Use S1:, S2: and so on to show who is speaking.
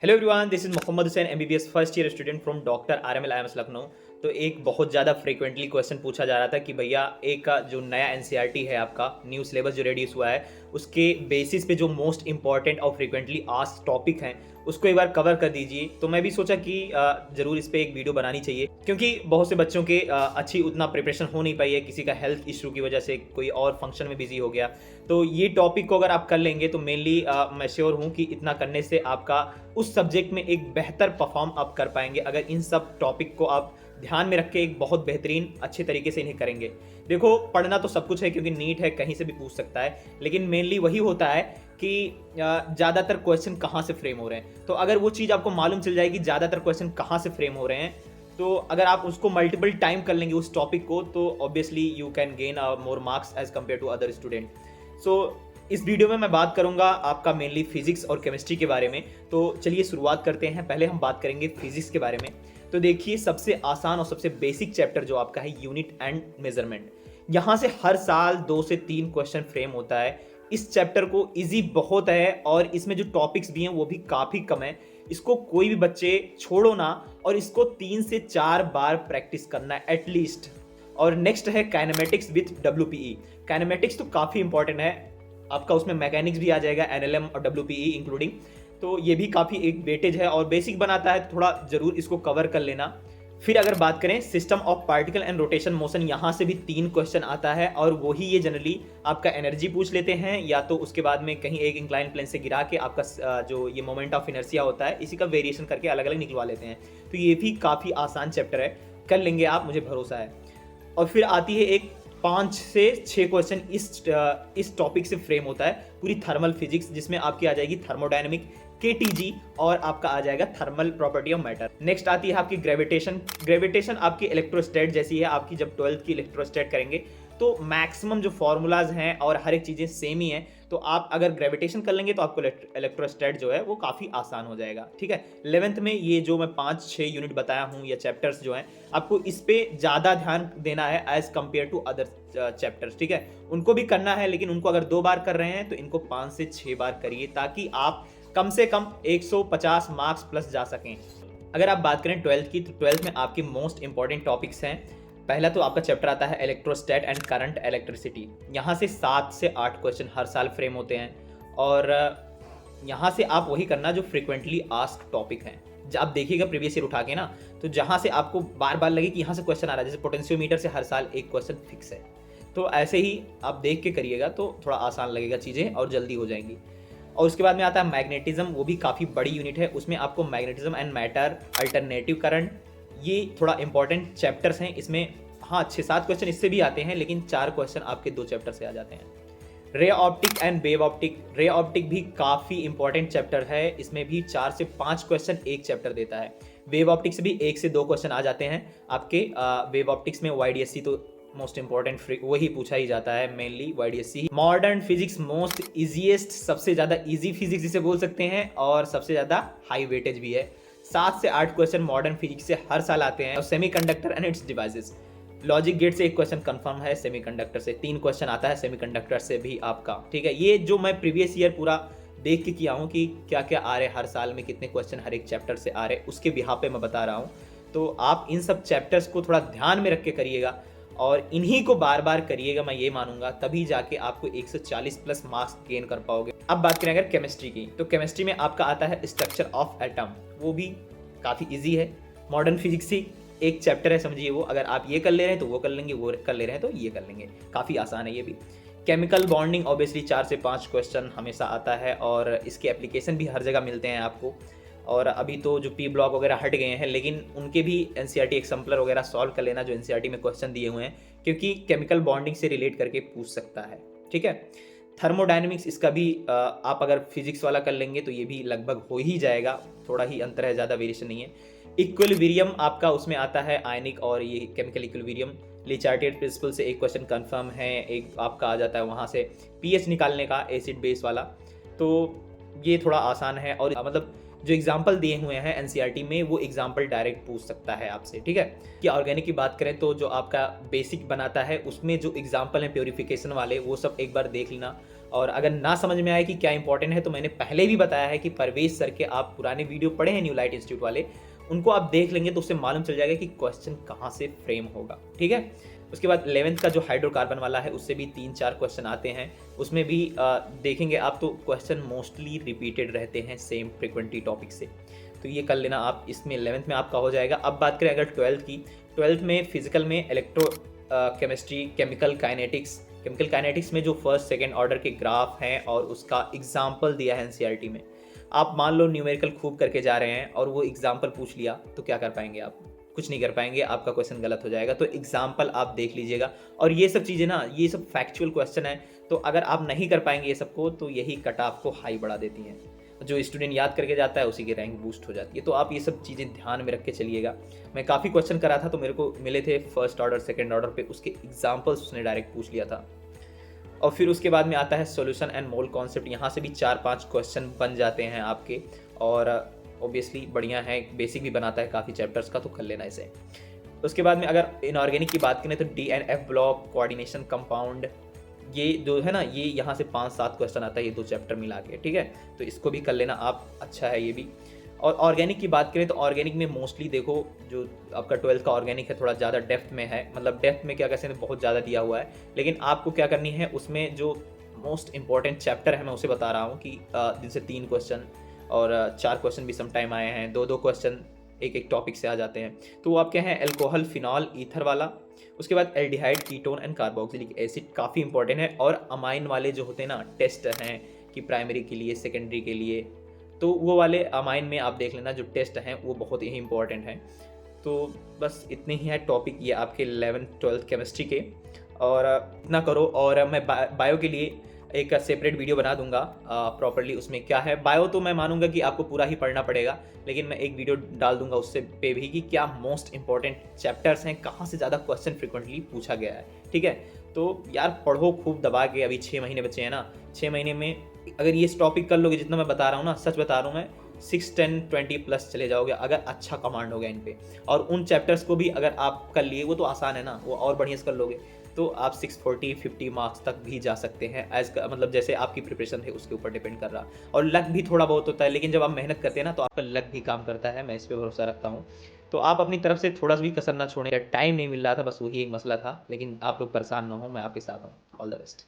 S1: Hello everyone, this is Mohammad Hussain MBBS first year student from doctor RML IMS Lucknow. तो एक बहुत ज़्यादा फ्रीक्वेंटली क्वेश्चन पूछा जा रहा था कि भैया एक जो नया एनसीईआरटी है, आपका न्यू सिलेबस जो रेड्यूस हुआ है, उसके बेसिस पे जो मोस्ट इंपॉर्टेंट और फ्रीक्वेंटली आस्क्ड टॉपिक हैं उसको एक बार कवर कर दीजिए। तो मैं भी सोचा कि ज़रूर इस पे एक वीडियो बनानी चाहिए, क्योंकि बहुत से बच्चों के अच्छी उतना प्रिपरेशन हो नहीं पाई है, किसी का हेल्थ इशू की वजह से कोई और फंक्शन में बिजी हो गया। तो ये टॉपिक को अगर आप कर लेंगे तो मेनली मैं श्योर हूँ कि इतना करने से आपका उस सब्जेक्ट में एक बेहतर परफॉर्म आप कर पाएंगे, अगर इन सब टॉपिक को आप ध्यान में रख के एक बहुत बेहतरीन अच्छे तरीके से इन्हें करेंगे। देखो, पढ़ना तो सब कुछ है क्योंकि नीट है, कहीं से भी पूछ सकता है, लेकिन मेनली वही होता है कि ज़्यादातर क्वेश्चन कहाँ से फ्रेम हो रहे हैं। तो अगर वो चीज़ आपको मालूम चल जाएगी ज़्यादातर क्वेश्चन कहाँ से फ्रेम हो रहे हैं, तो अगर आप उसको मल्टीपल टाइम कर लेंगे उस टॉपिक को, तो obviously you can gain more marks as compare to other student. So इस वीडियो में मैं बात करूंगा आपका मेनली फिजिक्स और केमिस्ट्री के बारे में। तो चलिए शुरुआत करते हैं। पहले हम बात करेंगे फिजिक्स के बारे में। तो देखिए, सबसे आसान और सबसे बेसिक चैप्टर जो आपका है यूनिट एंड मेजरमेंट, यहाँ से हर साल 2 से 3 क्वेश्चन फ्रेम होता है। इस चैप्टर को इजी बहुत है और इसमें जो टॉपिक्स भी हैं वो भी काफ़ी कम है। इसको कोई भी बच्चे छोड़ो ना, और इसको 3 से 4 बार प्रैक्टिस करना है एटलीस्ट। और नेक्स्ट है काइनेमेटिक्स विथ WPE। काइनेमेटिक्स तो काफ़ी इंपॉर्टेंट है आपका, उसमें मैकेनिक्स भी आ जाएगा, NLM और WPE इंक्लूडिंग। तो ये भी काफ़ी एक वेटेज है और बेसिक बनाता है, थोड़ा ज़रूर इसको कवर कर लेना। फिर अगर बात करें system of particle and rotation motion, यहाँ से भी 3 क्वेश्चन आता है और वही ये जनरली आपका एनर्जी पूछ लेते हैं, या तो उसके बाद में कहीं एक इंक्लाइन प्लेन से गिरा के आपका जो ये मोमेंट ऑफ इनर्शिया होता है इसी का वेरिएशन करके अलग अलग निकलवा लेते हैं। तो ये भी काफ़ी आसान चैप्टर है, कर लेंगे आप, मुझे भरोसा है। और फिर आती है एक 5 से 6 क्वेश्चन इस टॉपिक से फ्रेम होता है, पूरी थर्मल फिजिक्स, जिसमें आपकी आ जाएगी थर्मोडायनेमिक, KTG, और आपका आ जाएगा thermal property of matter. Next आती है आपकी ग्रेविटेशन। ग्रेविटेशन आपकी इलेक्ट्रोस्टैट जैसी है, आपकी जब 12th की इलेक्ट्रोस्टैट करेंगे तो मैक्सिमम जो फॉर्मूलाज हैं और हर एक चीज़ें सेम ही हैं। तो आप अगर ग्रेविटेशन कर लेंगे तो आपको इलेक्ट्रोस्टैट जो है वो काफ़ी आसान हो जाएगा। ठीक है, 11th में ये जो मैं 5-6 यूनिट बताया हूँ या चैप्टर्स जो हैं, आपको इस पे ज़्यादा ध्यान देना है as compare to other chapters. ठीक है, उनको भी करना है, लेकिन उनको अगर 2 बार कर रहे हैं तो इनको 5 से 6 बार करिए, ताकि आप कम से कम 150 मार्क्स प्लस जा सकें। अगर आप बात करें 12th की, तो 12th में आपके मोस्ट इंपॉर्टेंट टॉपिक्स हैं। पहला तो आपका चैप्टर आता है इलेक्ट्रोस्टैट एंड करंट इलेक्ट्रिसिटी। यहाँ से 7 से 8 क्वेश्चन हर साल फ्रेम होते हैं, और यहाँ से आप वही करना जो फ्रिक्वेंटली आस्क टॉपिक हैं। जब आप देखिएगा प्रीवियस ईयर उठा के ना, तो जहाँ से आपको बार बार लगे कि यहाँ से क्वेश्चन आ रहा है, जैसे पोटेंशियोमीटर से हर साल एक क्वेश्चन फिक्स है, तो ऐसे ही आप देख के करिएगा तो थोड़ा आसान लगेगा चीज़ें और जल्दी हो जाएंगी। और उसके बाद में आता है मैग्नेटिज्म, वो भी काफ़ी बड़ी यूनिट है। उसमें आपको magnetism and matter, alternative current, ये थोड़ा इंपॉर्टेंट चैप्टर्स हैं। इसमें हाँ 6-7 क्वेश्चन इससे भी आते हैं, लेकिन 4 क्वेश्चन आपके 2 चैप्टर से आ जाते हैं। रे ऑप्टिक एंड वेव ऑप्टिक, रे ऑप्टिक भी काफ़ी इंपॉर्टेंट चैप्टर है। इसमें भी 4 से 5 क्वेश्चन एक चैप्टर देता है। वेव ऑप्टिक से भी 1 से 2 क्वेश्चन आ जाते हैं आपके। वेव ऑप्टिक्स में YDSC तो मोस्ट इंपॉर्टेंट वही पूछा ही जाता है, mainly YDSC। Modern physics most easiest, सबसे ज़्यादा इजी फिजिक्स जिसे बोल सकते हैं, और सबसे ज़्यादा हाई वेटेज भी है। 7 से 8 क्वेश्चन मॉडर्न फिजिक्स से हर साल आते हैं। और semiconductor and its devices, logic gate से 1 क्वेश्चन कंफर्म है, सेमीकंडक्टर से 3 क्वेश्चन आता है, सेमीकंडक्टर से भी आपका। ठीक है, ये जो मैं प्रीवियस ईयर पूरा देख के किया हूँ कि क्या क्या आ रहे हर साल में, कितने क्वेश्चन हर एक चैप्टर से आ रहे, उसके बिहाफ पे मैं बता रहा हूँ। तो आप इन सब चैप्टर्स को थोड़ा ध्यान में रख के करिएगा और इन्हीं को बार बार करिएगा, मैं ये मानूंगा, तभी जाके आपको 140 प्लस मार्क्स गेन कर पाओगे। अब बात करें अगर केमिस्ट्री की, तो केमिस्ट्री में आपका आता है स्ट्रक्चर ऑफ एटम, वो भी काफ़ी ईजी है। मॉडर्न फिजिक्स ही एक चैप्टर है, समझिए वो, अगर आप ये कर ले रहे हैं तो वो कर लेंगे, वो कर ले रहे हैं तो ये कर लेंगे, काफ़ी आसान है ये भी। केमिकल बॉन्डिंग ऑब्वियसली 4 से 5 क्वेश्चन हमेशा आता है, और इसके एप्लीकेशन भी हर जगह मिलते हैं आपको। और अभी तो जो P ब्लॉक वगैरह हट गए हैं, लेकिन उनके भी NCERT एक्सम्पलर वगैरह सॉल्व कर लेना जो NCERT में क्वेश्चन दिए हुए हैं, क्योंकि केमिकल बॉन्डिंग से रिलेट करके पूछ सकता है। ठीक है, थर्मोडायनेमिक्स, इसका भी आप अगर फिजिक्स वाला कर लेंगे तो ये भी लगभग हो ही जाएगा, थोड़ा ही अंतर है, ज़्यादा वेरिएशन नहीं है। इक्विलिब्रियम आपका उसमें आता है आयनिक और ये केमिकल इक्विलिब्रियम। ले चार्टेड प्रिंसिपल से 1 क्वेश्चन कंफर्म है, एक आपका आ जाता है वहाँ से pH निकालने का, एसिड बेस वाला, तो ये थोड़ा आसान है। और मतलब जो एग्जाम्पल दिए हुए हैं NCERT में, वो एग्जाम्पल डायरेक्ट पूछ सकता है आपसे। ठीक है, कि ऑर्गेनिक की बात करें तो जो आपका बेसिक बनाता है उसमें जो एग्जाम्पल हैं प्योरीफिकेशन वाले, वो सब एक बार देख लेना। और अगर ना समझ में आए कि क्या इंपॉर्टेंट है, तो मैंने पहले भी बताया है कि परवेज सर के आप पुराने वीडियो पढ़े हैं न्यू लाइट इंस्टीट्यूट वाले, उनको आप देख लेंगे तो उससे मालूम चल जाएगा कि क्वेश्चन कहाँ से फ्रेम होगा, ठीक है। उसके बाद 11th का जो हाइड्रोकार्बन वाला है उससे भी 3-4 क्वेश्चन आते हैं, उसमें भी देखेंगे आप तो क्वेश्चन मोस्टली रिपीटेड रहते हैं सेम फ्रिक्वेंटली टॉपिक से, तो ये कर लेना आप, इसमें 11th में आपका हो जाएगा। अब बात करें अगर 12th की, 12th में फिजिकल में इलेक्ट्रो केमिस्ट्री, केमिकल काइनेटिक्स में जो फर्स्ट सेकेंड ऑर्डर के ग्राफ हैं और उसका एग्जाम्पल दिया है एनसीईआरटी में। आप मान लो न्यूमेरिकल खूब करके जा रहे हैं और वो एग्जाम्पल पूछ लिया, तो क्या कर पाएंगे आप? कुछ नहीं कर पाएंगे, आपका क्वेश्चन गलत हो जाएगा। तो एग्जाम्पल आप देख लीजिएगा, और ये सब चीज़ें ना, ये सब फैक्चुअल क्वेश्चन है, तो अगर आप नहीं कर पाएंगे ये सबको, तो यही कट ऑफ को हाई बढ़ा देती हैं। जो स्टूडेंट याद करके जाता है उसी की रैंक बूस्ट हो जाती है। तो आप ये सब चीज़ें ध्यान में रख के चलिएगा। मैं काफ़ी क्वेश्चन करा था तो मेरे को मिले थे फर्स्ट ऑर्डर सेकंड ऑर्डर पे, उसके एग्जाम्पल्स उसने डायरेक्ट पूछ लिया था। और फिर उसके बाद में आता है सॉल्यूशन एंड मोल कॉन्सेप्ट, यहाँ से भी 4-5 क्वेश्चन बन जाते हैं आपके, और ऑब्वियसली बढ़िया है, बेसिक भी बनाता है काफ़ी चैप्टर्स का, तो कर लेना इसे। उसके बाद में अगर इनऑर्गेनिक की बात करें तो DNF ब्लॉक, कोऑर्डिनेशन कंपाउंड, ये जो है ना, ये यहाँ से 5-7 क्वेश्चन आता है ये 2 चैप्टर मिला के, ठीक है। तो इसको भी कर लेना आप, अच्छा है ये भी। और ऑर्गेनिक की बात करें तो ऑर्गेनिक में मोस्टली देखो, जो आपका 12th का ऑर्गेनिक है थोड़ा ज़्यादा डेप्थ में है, मतलब डेप्थ में क्या कहते हैं, बहुत ज़्यादा दिया हुआ है, लेकिन आपको क्या करनी है उसमें, जो मोस्ट इंपॉर्टेंट चैप्टर है मैं उसे बता रहा हूँ कि जिनसे 3 क्वेश्चन और 4 क्वेश्चन भी सम टाइम आए हैं, 2-2 क्वेश्चन एक टॉपिक से आ जाते हैं। तो वो आपके हैं अल्कोहल, फिनॉल, ईथर वाला। उसके बाद aldehyde, ketone and carboxylic acid काफ़ी इंपॉर्टेंट है। और अमाइन वाले जो होते हैं ना, टेस्ट हैं कि प्राइमरी के लिए, सेकेंडरी के लिए, तो वो वाले अमाइन में आप देख लेना, जो टेस्ट हैं वो बहुत ही इंपॉर्टेंट हैं। तो बस इतने ही है टॉपिक ये आपके 11th-12th केमिस्ट्री के, और इतना करो। और मैं बायो के लिए एक सेपरेट वीडियो बना दूंगा प्रॉपर्ली, उसमें क्या है बायो, तो मैं मानूंगा कि आपको पूरा ही पढ़ना पड़ेगा, लेकिन मैं एक वीडियो डाल दूंगा उससे पे भी कि क्या मोस्ट इंपॉर्टेंट चैप्टर्स हैं, कहाँ से ज़्यादा क्वेश्चन फ्रिक्वेंटली पूछा गया है, ठीक है। तो यार पढ़ो खूब दबा के, अभी 6 महीने बचे हैं ना, 6 महीने में अगर ये टॉपिक कर लोगे जितना मैं बता रहा हूँ ना, सच बता रहा हूँ मैं, 6-10-20 प्लस चले जाओगे अगर अच्छा कमांड हो गया इन पे। और उन चैप्टर्स को भी अगर आप कर लिए, वो तो आसान है ना, वो और बढ़िया से कर लोगे, तो आप 640-50 मार्क्स तक भी जा सकते हैं, एज मतलब जैसे आपकी प्रिपरेशन है उसके ऊपर डिपेंड कर रहा। और लक भी थोड़ा बहुत होता है, लेकिन जब आप मेहनत करते हैं ना तो आपका लक भी काम करता है, मैं इस पर भरोसा रखता हूँ। तो आप अपनी तरफ से थोड़ा सा भी कसर ना छोड़ें। टाइम नहीं मिल रहा था, बस वही एक मसला था, लेकिन आप लोग परेशान ना हो, मैं आपके साथ हूँ। All the best.